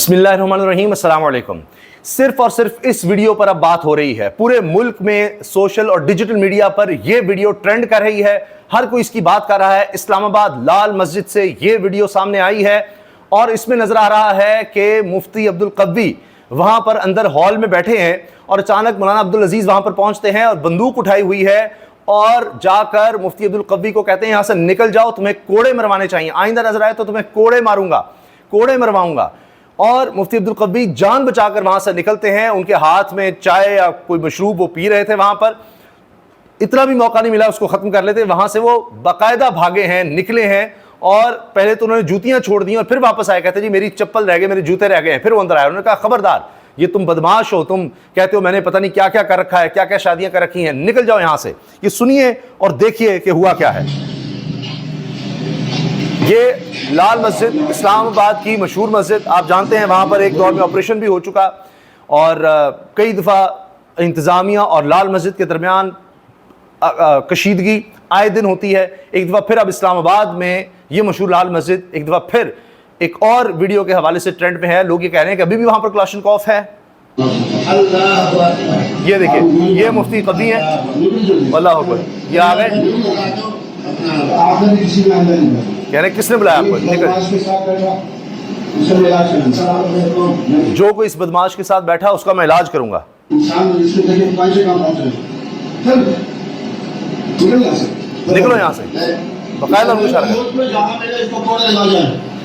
बिस्मिल्लाहिर्रहमानिर्रहीम, अस्सलाम वालेकुम। सिर्फ और सिर्फ इस वीडियो पर अब बात हो रही है। पूरे मुल्क में सोशल और डिजिटल मीडिया पर यह वीडियो ट्रेंड कर रही है, हर कोई इसकी बात कर रहा है। इस्लामाबाद लाल मस्जिद से यह वीडियो सामने आई है और इसमें नजर आ रहा है कि मुफ्ती अब्दुल कवी वहां पर अंदर हॉल में बैठे हैं और अचानक मौलाना अब्दुल अजीज वहां पर पहुंचते हैं और बंदूक उठाई हुई है और जाकर मुफ्ती अब्दुल कवी को कहते हैं यहां से निकल जाओ, तुम्हें कोड़े मरवाने चाहिए, आइंदा नजर आए तो तुम्हें कोड़े मारूंगा, कोड़े मरवाऊंगा। और मुफ्ती अब्दुल कवी जान बचाकर वहां से निकलते हैं। उनके हाथ में चाय या कोई मशरूब वो पी रहे थे वहां पर, इतना भी मौका नहीं मिला उसको खत्म कर लेते। वहां से वो बाकायदा भागे हैं, निकले हैं और पहले तो उन्होंने जूतियां छोड़ दी और फिर वापस आए, कहते जी मेरी चप्पल रह गई, मेरे जूते रह गए हैं। फिर वो अंदर आए, उन्होंने कहा खबरदार, ये तुम बदमाश हो, तुम कहते हो मैंने पता नहीं क्या क्या कर रखा है, क्या क्या शादियां कर रखी हैं, निकल जाओ यहां से। ये सुनिए और देखिए कि हुआ क्या है। ये लाल मस्जिद इस्लामाबाद की मशहूर मस्जिद, आप जानते हैं वहां पर एक दौर में ऑपरेशन भी हो चुका और कई दफ़ा इंतज़ामिया और लाल मस्जिद के दरमियान कशीदगी आए दिन होती है। एक दफ़ा फिर अब इस्लामाबाद में ये मशहूर लाल मस्जिद एक दफ़ा फिर एक और वीडियो के हवाले से ट्रेंड में है। लोग ये कह रहे हैं कि अभी भी वहां पर क्लाशनकोफ है। ये देखिए, ये मुफ्ती कवी है, अल्लाह अकबर, ये आ गए, कह रहे किसने बुलाया आपको, निकल। जो कोई इस बदमाश के साथ बैठा उसका मैं इलाज करूंगा। निकलो यहाँ से, बकायदा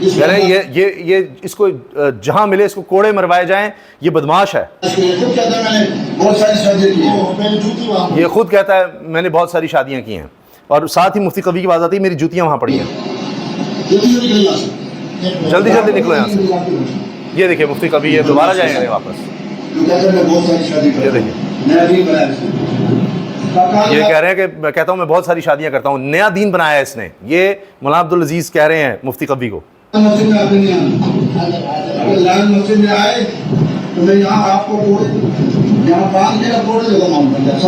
कह रहे हैं ये इसको जहां मिले इसको कोड़े मरवाए जाएं, ये बदमाश है। ये खुद कहता है मैंने बहुत सारी शादियां की हैं और साथ ही मुफ्ती कवी की बात आती है मेरी जूतियां वहां पड़ी हैं। जल्दी जल्दी निकलो यहाँ से। ये देखिए मुफ्ती कवी ये दोबारा जाएंगे वापस। ये देखिए, ये कह रहे हैं कि मैं कहता हूँ मैं बहुत सारी शादियां करता हूँ, नया दीन बनाया है इसने। ये मौलाना अब्दुल अजीज कह रहे हैं मुफ्ती कवी को।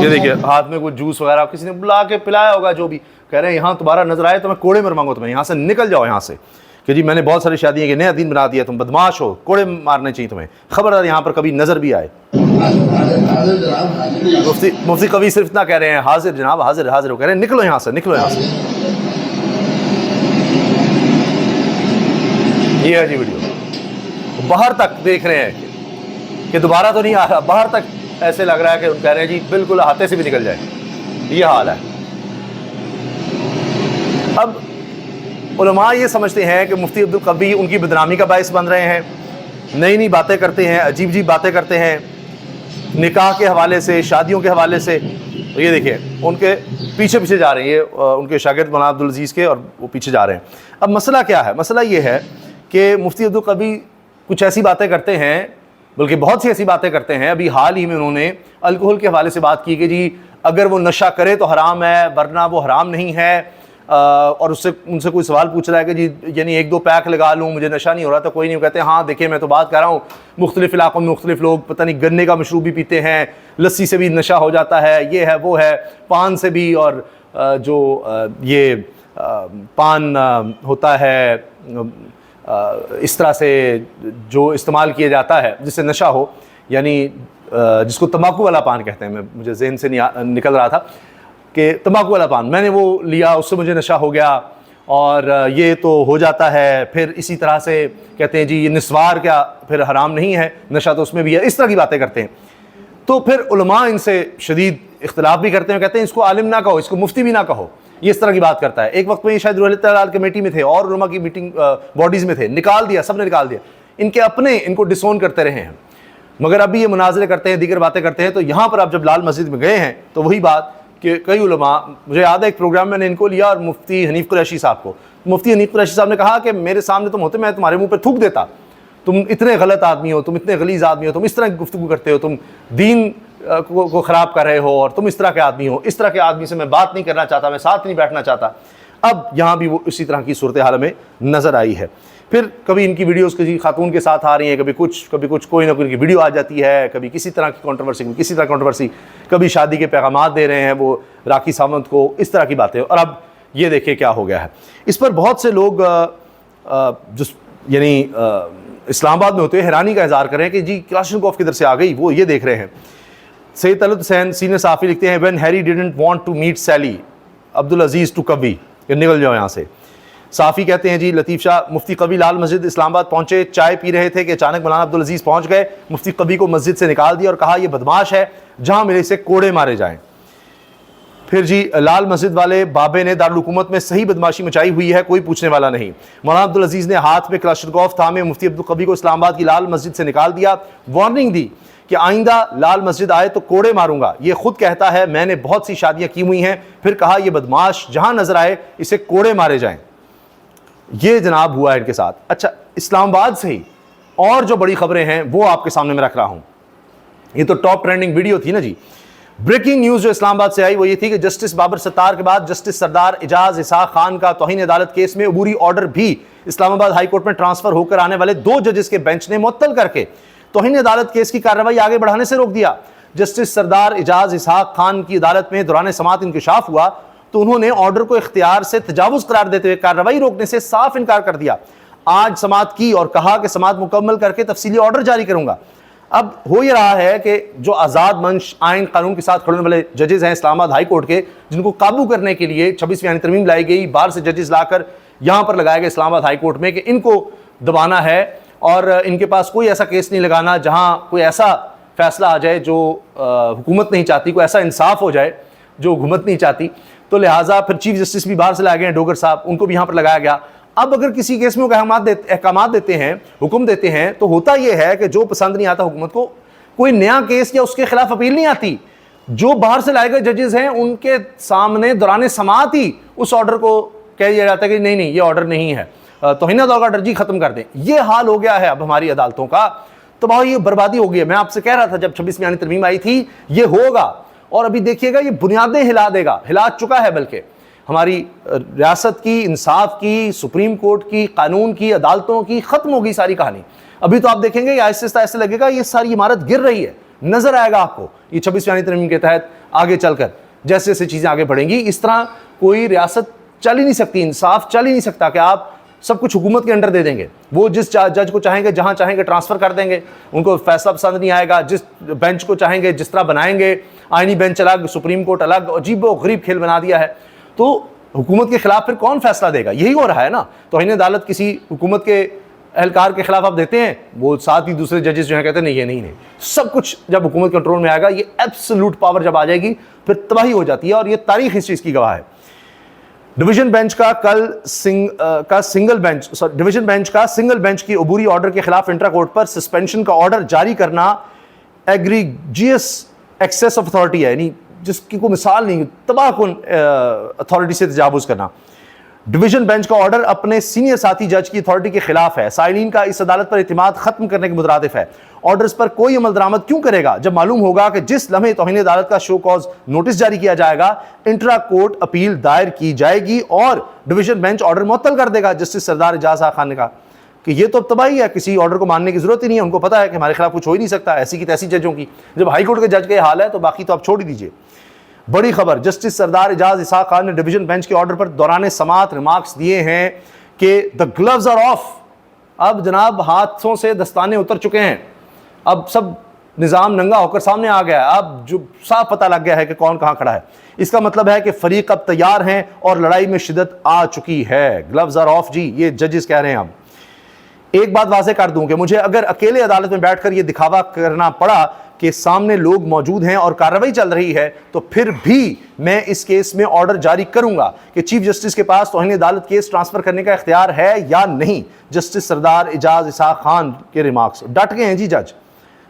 ये देखिए हाथ में कोई जूस वगैरह किसी ने बुला के पिलाया होगा, जो भी कह रहे हैं यहाँ तुम्हारा नजर आए तो मैं कोड़े मरवाऊंगा तुम्हें, यहाँ से निकल जाओ यहाँ से, कि जी मैंने बहुत सारी शादियां की, नया दिन बना दिया, तुम बदमाश हो, कोड़े मारने चाहिए तुम्हें, खबरदार यहाँ पर कभी नजर भी आए। मुफ्ती कवी सिर्फ इतना कह रहे हैं हाजिर जनाब, हाजिर हाजिर, कह रहे हैं निकलो यहाँ से, निकलो यहाँ से। ये है जी वीडियो, बाहर तक देख रहे हैं कि दोबारा तो नहीं आ रहा, बाहर तक ऐसे लग रहा है कि कह रहे हैं जी बिल्कुल हाथे से भी निकल जाए, ये हाल है। अब उलमा ये समझते हैं कि मुफ्ती अब्दुल कवी उनकी बदनामी का बायस बन रहे हैं, नई नई बातें करते हैं, अजीब अजीब बातें करते हैं निकाह के हवाले से, शादियों के हवाले से। तो ये देखिए उनके पीछे पीछे जा रहे हैं, ये उनके शागिर्द मौलाना अब्दुल अजीज़ के, और वो पीछे जा रहे हैं। अब मसला क्या है? मसला ये है कि मुफ्ती अब्दुल कवी कुछ ऐसी बातें करते हैं, बल्कि बहुत सी ऐसी बातें करते हैं। अभी हाल ही में उन्होंने अल्कोहल के हवाले से बात की कि जी अगर वो नशा करे तो हराम है, वरना वो हराम नहीं है। और उनसे कोई सवाल पूछ रहा है कि जी यानी एक दो पैक लगा लूँ मुझे नशा नहीं हो रहा, तो कोई नहीं। कहते हैं हाँ देखिए मैं तो बात कर रहा हूँ, मुख्तलिफ इलाकों में मुख्तलिफ लोग पता नहीं गन्ने का मशरूब भी पीते हैं, लस्सी से भी नशा हो जाता है, ये है वो है, पान से भी, और जो ये पान होता है इस तरह से जो इस्तेमाल किया जाता है जिससे नशा हो, यानी जिसको तंबाकू वाला पान कहते हैं, मुझे जहन से निकल रहा था कि तंबाकू वाला पान, मैंने वो लिया, उससे मुझे नशा हो गया और ये तो हो जाता है। फिर इसी तरह से कहते हैं जी ये निस्वार क्या फिर हराम नहीं है, नशा तो उसमें भी है, इस तरह की बातें करते हैं। तो फिर उलमा इनसे शदीद इख्तलाफ भी करते हैं, कहते हैं इसको आलिम ना कहो, इसको मुफ्ती भी ना कहो, ये इस तरह की बात करता है। एक वक्त में ये शायद रूहल कमेटी में थे और उलमा की मीटिंग बॉडीज़ में थे, निकाल दिया, सब ने निकाल दिया, इनके अपने इनको डिसोन करते रहे हैं। मगर अभी ये मुनाजरे करते हैं, दीगर बातें करते हैं। तो यहाँ पर आप जब लाल मस्जिद में गए हैं तो वही बात कि कई उलमा, मुझे याद है एक प्रोग्राम मैंने इनको लिया और मुफ्ती हनीफ कुरैशी साहब को, मुफ्ती हनीफ कुरैशी साहब ने कहा कि मेरे सामने तुम होते मैं तुम्हारे मुंह पे थूक देता, तुम इतने गलत आदमी हो, तुम इतने गलीज आदमी हो, तुम इस तरह की गुफ्तगू करते हो, तुम दीन को ख़राब कर रहे हो और तुम इस तरह के आदमी हो, इस तरह के आदमी से मैं बात नहीं करना चाहता, मैं साथ नहीं बैठना चाहता। अब यहाँ भी वो इसी तरह की सूरत हाल में नज़र आई है। फिर कभी इनकी वीडियोस किसी खातून के साथ आ रही हैं, कभी कुछ कोई ना कोई इनकी वीडियो आ जाती है, कभी किसी तरह की कंट्रोवर्सी, किसी तरह कंट्रोवर्सी, कभी शादी के पैगामात दे रहे हैं वो राखी सावंत को, इस तरह की बातें। और अब ये देखिए क्या हो गया है। इस पर बहुत से लोग जो यानी इस्लामाबाद में होते हुए हैरानी का इजहार करें कि जी क्लाशनकोफ किधर से आ गई, वो ये देख रहे हैं। सैयद तलत हुसैन सीनियर साफ़ी लिखते हैं, when Harry didn't want to meet Sally Abdul Aziz टू कवी, निकल जाओ यहाँ से। साफ़ी कहते हैं जी लतीफ़ शाह मुफ्ती कवी लाल मस्जिद इस्लामाबाद पहुँचे, चाय पी रहे थे कि अचानक मौलाना अब्दुल अजीज़ पहुँच गए, मुफ्ती कवी को मस्जिद से निकाल दिया और कहा यह बदमाश है, जहाँ मिले इसे कोड़े मारे जाएँ। फिर जी लाल मस्जिद वाले बाबे ने दारुल हुकूमत में सही बदमाशी मचाई हुई है, कोई पूछने वाला नहीं। मौलाना अब्दुल अजीज़ ने हाथ में क्लाशनकोफ थामे मुफ्ती अब्दुल कवी को इस्लामाबाद की लाल मस्जिद से निकाल दिया, वार्निंग दी कि आइंदा लाल मस्जिद आए तो कोड़े मारूंगा। ये खुद कहता है मैंने बहुत सी शादियां की हुई हैं, फिर कहा यह बदमाश जहां नजर आए इसे कोड़े मारे जाएं। ये जनाब हुआ है इनके साथ। अच्छा, इस्लामाबाद से ही और जो बड़ी खबरें हैं वो आपके सामने में रख रहा हूं। ये तो टॉप ट्रेंडिंग वीडियो थी ना जी। ब्रेकिंग न्यूज जो इस्लामाबाद से आई वो ये थी कि जस्टिस बाबर सत्तार के बाद जस्टिस सरदार इजाज इसहाक खान का तौहीन अदालत केस में अबूरी ऑर्डर भी इस्लामाबाद हाई कोर्ट में ट्रांसफर होकर आने वाले 2 जजेस के बेंच ने मुअत्तल करके तौहीन अदालत केस की कार्रवाई आगे बढ़ाने से रोक दिया। जस्टिस सरदार इजाज इसहाक खान की अदालत में दौरान समाअत इंकशाफ हुआ तो उन्होंने ऑर्डर को इख्तियार से तजावुज करार देते हुए कार्रवाई रोकने से साफ इनकार कर दिया। आज समाअत की और कहा कि समाअत मुकम्मल करके तफसीली ऑर्डर जारी करूंगा। अब हो ये रहा है कि जो आज़ाद मंच आइन कानून के साथ खड़े होने वाले जजेस हैं इस्लामाबाद हाई कोर्ट के, जिनको काबू करने के लिए 26वीं आईनी तरमीम लाई गई, बाहर से जजेस लाकर यहाँ पर लगाया गया इस्लामाबाद हाई कोर्ट में कि इनको दबाना है और इनके पास कोई ऐसा केस नहीं लगाना जहाँ कोई ऐसा फैसला आ जाए जो हुकूमत नहीं चाहती, कोई ऐसा इंसाफ हो जाए जो हुकूमत नहीं चाहती। तो लिहाजा फिर चीफ जस्टिस भी बाहर से लाए गए हैं, डोगर साहब, उनको भी यहाँ पर लगाया गया। अब अगर किसी केस में अहकाम देते हैं, हुक्म देते हैं, तो होता यह है कि जो पसंद नहीं आता हुकूमत को, कोई नया केस या उसके खिलाफ अपील नहीं आती। जो बाहर से लाए गए जजेस हैं उनके सामने दौरान समाअत ही उस ऑर्डर को कह दिया जाता है कि नहीं नहीं ये ऑर्डर नहीं है, तौहीन अदालत का ऑर्डर जी खत्म कर दें। ये हाल हो गया है अब हमारी अदालतों का। तो ये बर्बादी हो गई है। मैं आपसे कह रहा था जब 26वीं आईनी तरमीम आई थी ये होगा, और अभी देखिएगा ये बुनियादें हिला देगा, हिला चुका है। बल्कि हमारी रियासत की, इंसाफ की, सुप्रीम कोर्ट की, कानून की, अदालतों की खत्म होगी सारी कहानी। अभी तो आप देखेंगे आहिस्ते ऐसे लगेगा ये सारी इमारत गिर रही है, नजर आएगा आपको ये 26वीं आईनी तरमीम के तहत आगे चलकर जैसे जैसे चीजें आगे बढ़ेंगी। इस तरह कोई रियासत चल ही नहीं सकती, इंसाफ चल ही नहीं सकता कि आप सब कुछ हुकूमत के अंडर दे देंगे। वो जिस जज को चाहेंगे जहां चाहेंगे ट्रांसफर कर देंगे, उनको फैसला पसंद नहीं आएगा, जिस बेंच को चाहेंगे जिस तरह बनाएंगे, आईनी बेंच अलग, सुप्रीम कोर्ट अलग, अजीबो गरीब खेल बना दिया है। तो हुकूमत के खिलाफ फिर कौन फैसला देगा? यही हो रहा है ना। तौहीन अदालत किसी हुकूमत के एहलकार के खिलाफ आप देते हैं, वो साथ ही दूसरे जजेस जो हैं कहते हैं नहीं ये नहीं। सब कुछ जब हुकूमत कंट्रोल में आएगा, ये एब्सोल्यूट पावर जब आ जाएगी फिर तबाही हो जाती है, और ये तारीख इस चीज़ की गवाह है। डिवीजन बेंच का सिंगल बेंच की अबूरी ऑर्डर के खिलाफ इंट्रा कोर्ट पर सस्पेंशन का ऑर्डर जारी करना एग्रीजियस एक्सेस ऑफ अथॉरिटी है, यानी जिसकी कोई मिसाल नहीं, तबाहकुन अथॉरिटी से तजावुज करना। डिवीजन बेंच का ऑर्डर अपने सीनियर साथी जज की अथॉरिटी के खिलाफ है। साइलिन का इस अदालत पर इतिमाद खत्म करने के मुतरादिफ है। ऑर्डर्स पर कोई अमल दरामद क्यों करेगा जब मालूम होगा कि जिस लम्हे तौहीन अदालत का शो कॉज नोटिस जारी किया जाएगा, इंट्रा कोर्ट अपील दायर की जाएगी और डिवीजन बेंच ऑर्डर मुअत्तल कर देगा। जस्टिस सरदार इजाज खान ने कहा कि ये तो तबाही है, किसी ऑर्डर को मानने की जरूरत ही नहीं है, उनको पता है कि हमारे खिलाफ कुछ हो ही नहीं सकता, ऐसी की तैसी जजों की। जब हाईकोर्ट के जज का हाल है तो बाकी तो आप छोड़ ही दीजिए। बड़ी खबर, जस्टिस सरदार इजाज इसहाक खान ने डिवीजन बेंच के ऑर्डर पर दौरान समाअत रिमार्क्स दिए हैं कि द ग्लव्स आर ऑफ। अब जनाब हाथों से दस्ताने उतर चुके हैं, अब सब निज़ाम नंगा होकर सामने आ गया है। अब जो साफ पता लग गया है कि कौन कहां खड़ा है। इसका मतलब है कि फरीक अब तैयार हैं और लड़ाई में शिद्दत आ चुकी है। ग्लव्स आर ऑफ जी, ये जजेस कह रहे हैं। अब एक बात वाज़ेह कर दूं कि मुझे अगर अकेले अदालत में बैठकर यह दिखावा करना पड़ा कि सामने लोग मौजूद हैं और कार्रवाई चल रही है, तो फिर भी मैं इस केस में ऑर्डर जारी करूंगा कि चीफ जस्टिस के पास तौहीन अदालत केस ट्रांसफर करने का इख्तियार है या नहीं। जस्टिस सरदार इजाज इसहाक खान के रिमार्क्स, डट गए हैं जी जज।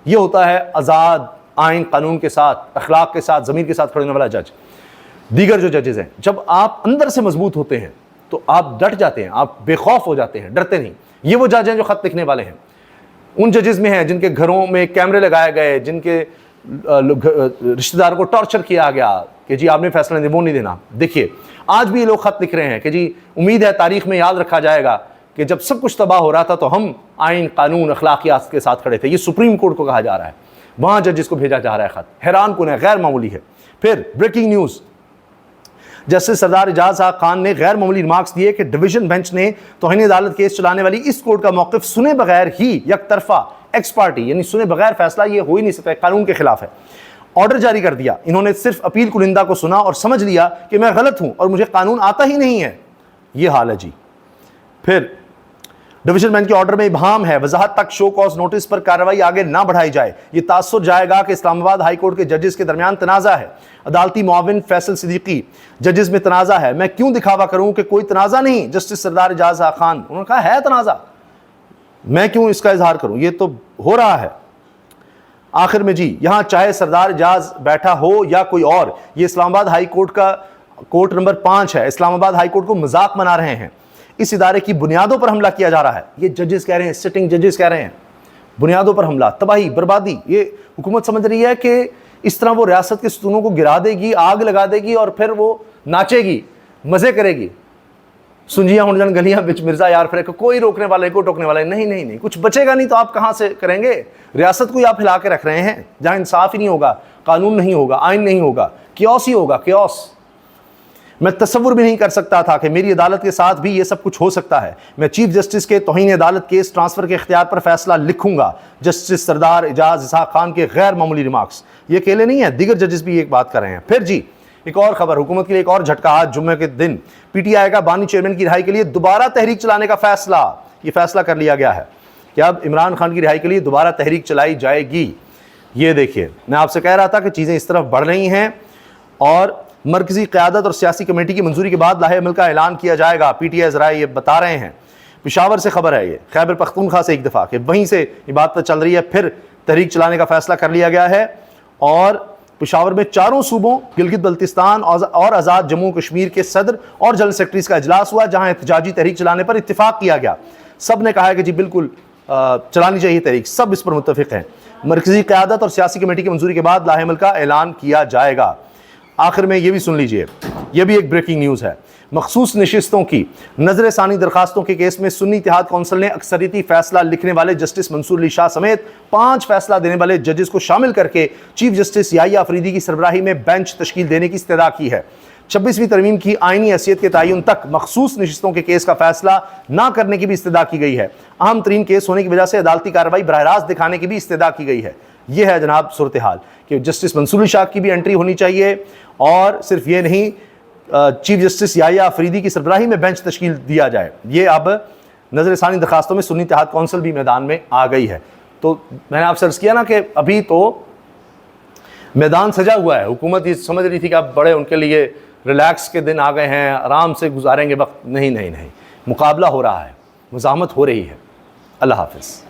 ये होता है आज़ाद आइन कानून के साथ, अखलाक के साथ, ज़मीर के साथ खड़े होने वाला जज। दीगर जो जजेस हैं, जब आप अंदर से मजबूत होते हैं तो आप डट जाते हैं, आप बेखौफ हो जाते हैं, डरते नहीं। ये वो जज हैं जो खत लिखने वाले हैं। उन जजेस में हैं जिनके घरों में कैमरे लगाए गए, जिनके रिश्तेदारों को टॉर्चर किया गया कि जी आपने फैसला नहीं, वो नहीं देना। देखिए आज भी ये लोग खत लिख रहे हैं कि जी उम्मीद है तारीख में याद रखा जाएगा कि जब सब कुछ तबाह हो रहा था तो हम आइन कानून अखलाकियात के साथ खड़े थे। ये सुप्रीम कोर्ट को कहा जा रहा है, वहां जजेस को भेजा जा रहा है खत। हैरान कुन है, गैर मामूली है। फिर ब्रेकिंग न्यूज, जस्टिस सरदार एजाज खान ने गैर मामूली रिमार्क्स दिए कि डिवीजन बेंच ने तौहीन अदालत केस चलाने वाली इस कोर्ट का मौक़िफ़ सुने बगैर ही यकतरफा एक्स पार्टी यानी सुने बगैर फैसला ये हो ही नहीं सकता, कानून के खिलाफ है, ऑर्डर जारी कर दिया। इन्होंने सिर्फ अपील कुनिंदा को सुना और समझ लिया कि मैं गलत हूं और मुझे कानून आता ही नहीं है। यह हाल है जी। फिर डिवीजन बेंच के ऑर्डर में इबहाम है, वजाहत तक शो कॉज नोटिस पर कार्रवाई आगे ना बढ़ाई जाए। यह तासुर जाएगा कि इस्लामाबाद हाई कोर्ट के जजेस के दरमियान तनाज़ा है। अदालती मुआविन फैसल सिद्दीकी, जजेस में तनाज़ा है, मैं क्यों दिखावा करूं कि कोई तनाज़ा नहीं। जस्टिस सरदार एजाज खान, उन्होंने कहा है तनाज़ा, मैं क्यों इसका इजहार करूं, ये तो हो रहा है। आखिर में जी, यहां चाहे सरदार एजाज बैठा हो या कोई और, ये इस्लामाबाद हाई कोर्ट का कोर्ट नंबर 5 है। इस्लामाबाद हाई कोर्ट को मजाक बना रहे हैं, इस इदारे की बुनियादों पर हमला किया जा रहा है। ये जजेस कह रहे हैं, सिटिंग जजेस कह रहे हैं, बुनियादों पर हमला, तबाही, बर्बादी। ये हुकूमत समझ रही है कि इस तरह वो रियासत के सतूनों को गिरा देगी, आग लगा देगी और फिर वो नाचेगी, मजे करेगी। सुंजिया हुंडन गलियां बिच मिर्जा यार फिर कोई रोकने वाले, को टोकने वाले नहीं, नहीं नहीं, कुछ बचेगा नहीं तो आप कहां से करेंगे। रियासत को ही आप हिला के रख रहे हैं, जहां इंसाफ ही नहीं होगा, कानून नहीं होगा, आइन नहीं होगा, क्योस ही होगा, क्योस। मैं तसव्वुर भी नहीं कर सकता था कि मेरी अदालत के साथ भी ये सब कुछ हो सकता है। मैं चीफ जस्टिस के तौहीन अदालत केस ट्रांसफर के इख्तियार पर फैसला लिखूंगा। जस्टिस सरदार एजाज खान के गैर मामूली रिमार्क्स, ये अकेले नहीं है, दीगर जजेस भी एक बात कर रहे हैं। फिर जी, एक और खबर, हुकूमत के लिए एक और झटका। आज जुम्मे के दिन पीटीआई का बानी चेयरमैन की रिहाई के लिए दोबारा तहरीक चलाने का फैसला, ये फैसला कर लिया गया है कि अब इमरान खान की रिहाई के लिए दोबारा तहरीक चलाई जाएगी। ये देखिए, मैं आपसे कह रहा था कि चीज़ें इस तरफ बढ़ रही हैं और मरकजी क़यादत और सियासी कमेटी की मंजूरी के बाद लाहे अमल का ऐलान किया जाएगा। पीटीआई ज़राए ये बता रहे हैं। पेशावर से खबर है, ये खैबर पख्तूनख्वा से एक दफ़ा कि वहीं से ये बात तो चल रही है, फिर तहरीक चलाने का फैसला कर लिया गया है। और पेशावर में चारों सूबों गिलगित बल्तिस्तान और आज़ाद जम्मू कश्मीर के सदर और जनरल सेक्रेटरीज का इजलास हुआ, जहाँ एहतजाजी तहरीक चलाने पर इत्तेफाक किया गया। सब ने कहा है कि जी बिल्कुल चलानी चाहिए तहरीक, सब इस पर मुत्तफिक हैं। मरकजी क़यादत और सियासी कमेटी की मंजूरी के बाद लाहे अमल का ऐलान किया जाएगा। आखिर में ये भी सुन लीजिए, यह भी एक ब्रेकिंग न्यूज़ है। मखसूस नशिस्तों की नजर सानी दरखास्तों के केस में सुन्नी इत्तेहाद कौंसिल ने अक्सरियती फैसला लिखने वाले जस्टिस मंसूर अली शाह समेत 5 फैसला देने वाले जजेस को शामिल करके चीफ जस्टिस याहिया अफरीदी की सरबराही में बेंच तश्कील देने की इस्तदा की है। 26वीं तरमीम की आइनी हैसियत के तयन तक मखसूस नशिस्तों के केस का फैसला ना करने की भी इस्तदा की गई है। अहम तरीन केस होने की वजह से अदालती कार्रवाई बराह रास्त दिखाने की भी इस्तदा की गई है। यह है जनाब सूरत हाल कि जस्टिस मंसूर अली शाह की भी एंट्री होनी चाहिए और सिर्फ ये नहीं, चीफ जस्टिस याहिया अफरीदी की सरबराही में बेंच तश्कील दिया जाए। ये अब नजर सानी दरखास्तों में सुन्नी इत्तेहाद कौंसिल भी मैदान में आ गई है। तो मैंने आपसे अर्ज़ किया ना कि अभी तो मैदान सजा हुआ है। हुकूमत ये समझ रही थी कि अब बड़े उनके लिए रिलैक्स के दिन आ गए हैं, आराम से गुजारेंगे वक्त। नहीं नहीं नहीं, मुकाबला हो रहा है, मुज़ाहमत हो रही है। अल्लाह हाफ़िज़।